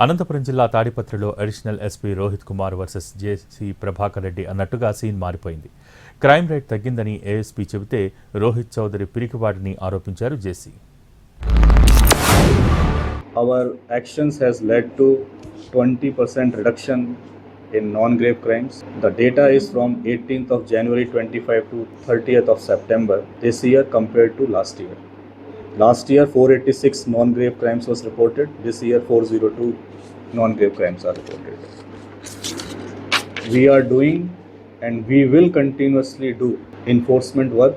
అనంతపురం జిల్లా తాడిపత్రిలో additional SP Rohit Kumar versus JC Prabhakar Reddy అన్నట్టుగా సీన్ మారిపోయింది. క్రైమ్ రేట్ తగ్గిందని ఏఎస్పీ చెబితే రోహిత్ చౌదరి పిరికివాడిని ఆరోపించారు జేసీ. Our actions has led to 20% reduction in non-grave crimes. The data is from 18th of January 25 to 30th of September this year compared to last year. Last year 486 non-grave crimes was reported. This year 402 non-grave crimes are reported. We are doing and we will continuously do enforcement work,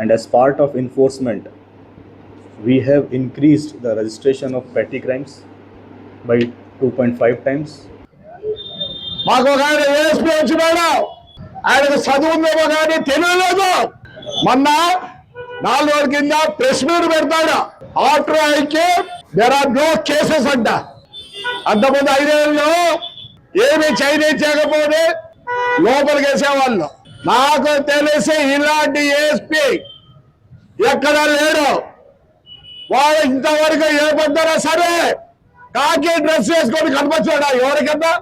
and as part of enforcement we have increased the registration of petty crimes by 2.5 times. మాకు ఒక ఆయన ASP వచ్చినాడు, ఆయనకు చదువు ఉందేమో కానీ తెలియలేదు. మొన్న 4 రోజుల కింద ప్రెస్ మీట్ పెడతాడు. ఆఫ్టర్ ఐకే దేర్ ఆర్ నో కేసెస్ అంట. అంతకుముందు 5 ఏళ్ళలో ఏమి చేయకపోతే లోపలికి వేసేవాళ్ళు. నాకు తెలిసి ఇలాంటి ఏఎస్పీ ఎక్కడా లేడు. వాడు ఇంతవరకు ఏ పొద్దునా సరే కాకి డ్రెస్ వేసుకొని కనిపించాడా ఎవరికన్నా?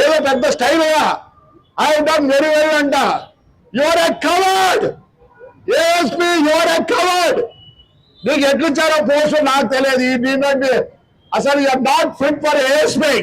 ఏదో పెద్ద style I done very very అంట. You're a coward ASP, you're a coward. నీకు ఎట్లిచ్చారో పోస్ట్ నాకు తెలియదు. ఈ అసలు you're not fit for ASP.